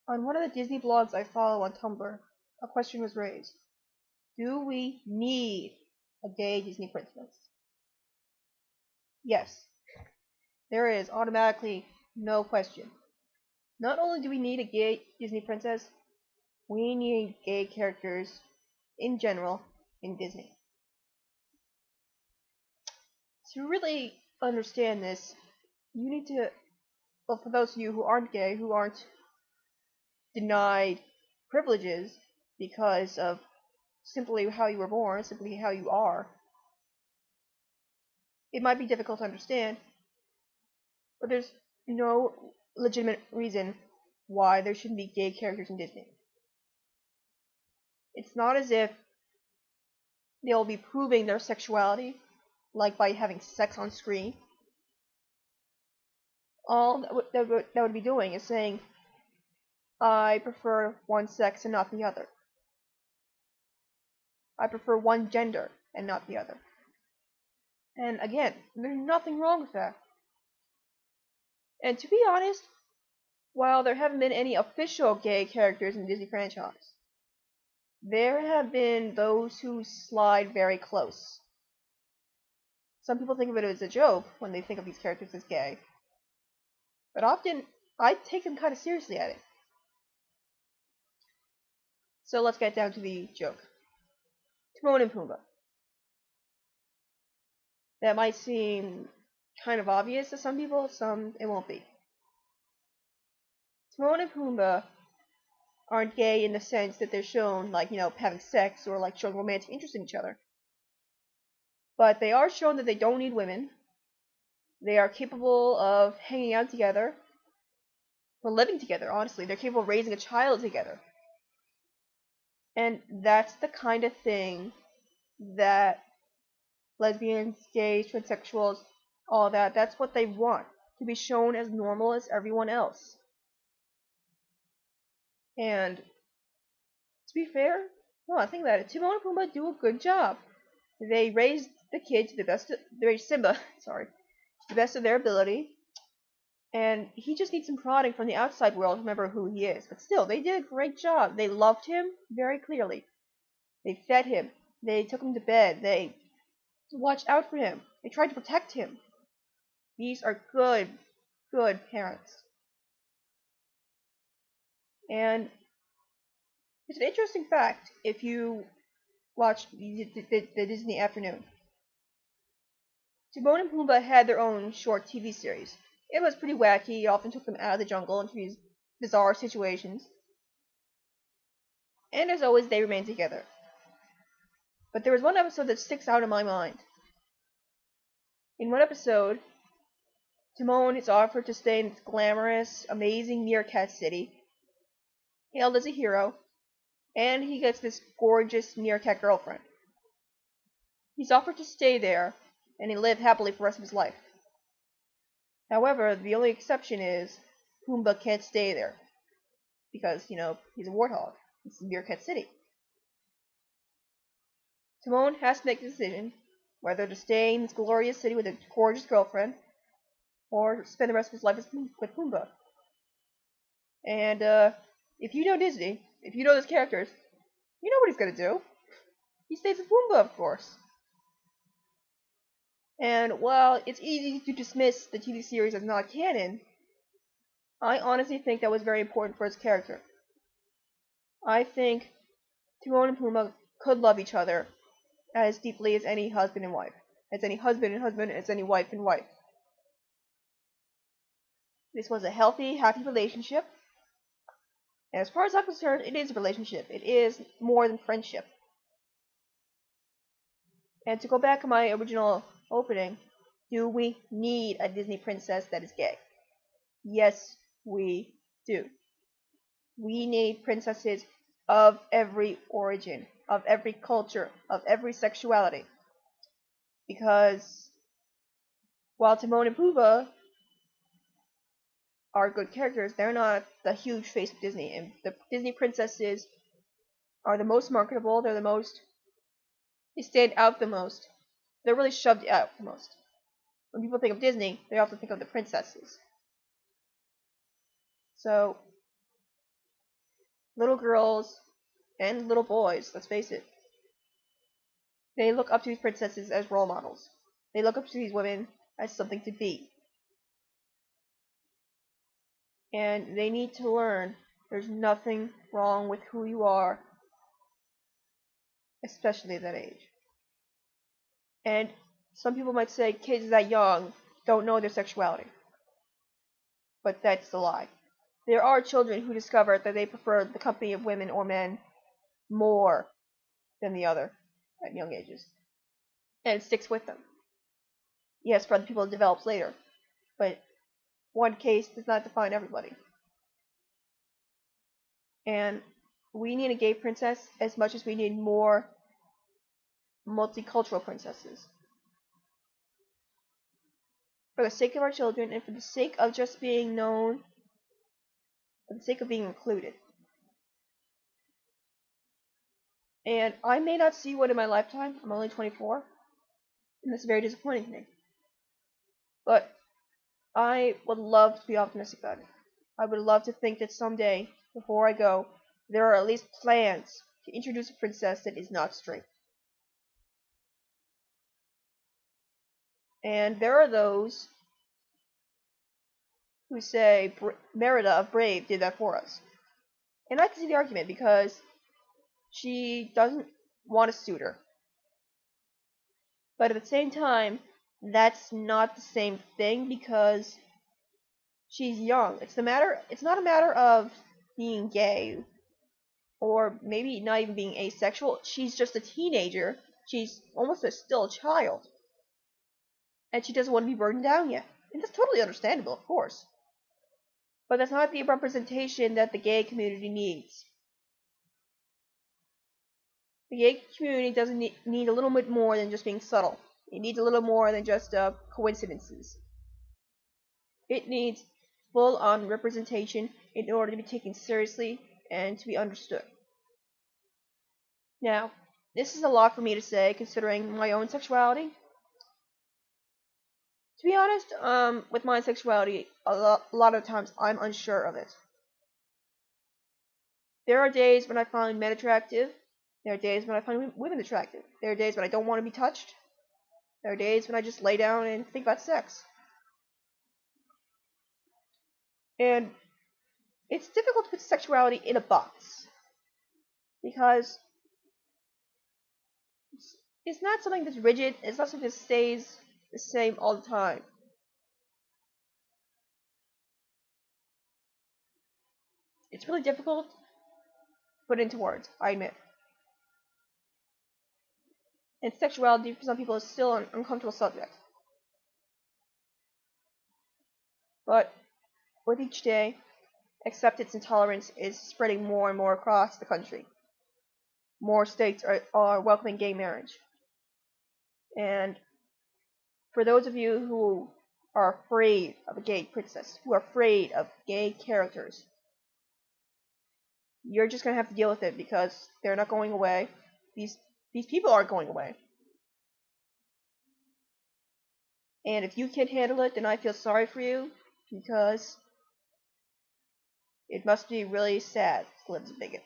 On one of the Disney blogs I follow on Tumblr, a question was raised. Do we need a gay Disney princess? Yes. There is automatically no question. Not only do we need a gay Disney princess, we need gay characters in general in Disney. To really understand this, you need to, well, for those of you who aren't gay, who aren't denied privileges because of simply how you were born, simply how you are, it might be difficult to understand, but there's no legitimate reason why there shouldn't be gay characters in Disney. It's not as if they'll be proving their sexuality, like by having sex on screen. All that would be doing is saying, I prefer one sex and not the other. I prefer one gender and not the other. And again, there's nothing wrong with that. And to be honest, while there haven't been any official gay characters in the Disney franchise, there have been those who slide very close. Some people think of it as a joke when they think of these characters as gay, but often I take them kind of seriously at it. So let's get down to the joke. Timon and Pumbaa. That might seem kind of obvious to some people, some it won't be. Timon and Pumbaa aren't gay in the sense that they're shown, like, having sex or, like, showing romantic interest in each other. But they are shown that they don't need women. They are capable of hanging out together, or living together, honestly. They're capable of raising a child together. And that's the kind of thing that lesbians, gays, transsexuals, all that's what they want. To be shown as normal as everyone else. And to be fair, well, I think that Timon and Pumbaa do a good job. They raised the kid to the best of, they raised Simba, sorry, to the best of their ability. And he just needs some prodding from the outside world to remember who he is. But still, they did a great job. They loved him very clearly. They fed him. They took him to bed. They watched out for him. They tried to protect him. These are good, good parents. And it's an interesting fact if you watch the Disney Afternoon. Timon and Pumbaa had their own short TV series. It was pretty wacky. It often took them out of the jungle into these bizarre situations. And as always, they remained together. But there was one episode that sticks out in my mind. In one episode, Timon is offered to stay in this glamorous, amazing meerkat city, hailed as a hero, and he gets this gorgeous meerkat girlfriend. He's offered to stay there, and he live happily for the rest of his life. However, the only exception is Pumbaa can't stay there. Because, he's a warthog. It's Meerkat City. Timon has to make a decision whether to stay in this glorious city with a gorgeous girlfriend or spend the rest of his life with Pumbaa. And if you know Disney, if you know those characters, you know what he's going to do. He stays with Pumbaa, of course. And while it's easy to dismiss the TV series as not canon, I honestly think that was very important for his character. I think Timon and Pumbaa could love each other as deeply as any husband and wife. As any husband and husband, as any wife and wife. This was a healthy, happy relationship. And as far as I'm concerned, it is a relationship. It is more than friendship. And to go back to my original opening, do we need a Disney princess that is gay? Yes, we do. We need princesses of every origin, of every culture, of every sexuality. Because while Timon and Pumbaa are good characters, they're not the huge face of Disney. And the Disney princesses are the most marketable, they stand out the most. They're really shoved out the most. When people think of Disney, they often think of the princesses. So, little girls and little boys, let's face it, they look up to these princesses as role models. They look up to these women as something to be. And they need to learn there's nothing wrong with who you are, especially at that age. And some people might say kids that young don't know their sexuality. But that's a lie. There are children who discover that they prefer the company of women or men more than the other at young ages. And it sticks with them. Yes, for other people it develops later. But one case does not define everybody. And we need a gay princess as much as we need more multicultural princesses. For the sake of our children and for the sake of just being known, for the sake of being included. And I may not see one in my lifetime. I'm only 24. And that's very disappointing to me. But I would love to be optimistic about it. I would love to think that someday, before I go, there are at least plans to introduce a princess that is not straight. And there are those who say Merida of Brave did that for us. And I can see the argument because she doesn't want a suitor. But at the same time, that's not the same thing because she's young. It's not a matter of being gay or maybe not even being asexual. She's just a teenager. She's almost still a child. And she doesn't want to be burdened down yet. And that's totally understandable, of course. But that's not the representation that the gay community needs. The gay community doesn't need a little bit more than just being subtle. It needs a little more than just coincidences. It needs full-on representation in order to be taken seriously and to be understood. Now, this is a lot for me to say considering my own sexuality. To be honest, with my sexuality, a lot of times I'm unsure of it. There are days when I find men attractive. There are days when I find women attractive. There are days when I don't want to be touched. There are days when I just lay down and think about sex. And it's difficult to put sexuality in a box. Because it's not something that's rigid. It's not something that stays the same all the time. It's really difficult to put into words, I admit. And sexuality for some people is still an uncomfortable subject. But with each day, acceptance and tolerance is spreading more and more across the country. More states are welcoming gay marriage. And for those of you who are afraid of a gay princess, who are afraid of gay characters, you're just going to have to deal with it because they're not going away. These people aren't going away. And if you can't handle it, then I feel sorry for you because it must be really sad to live as a bigot.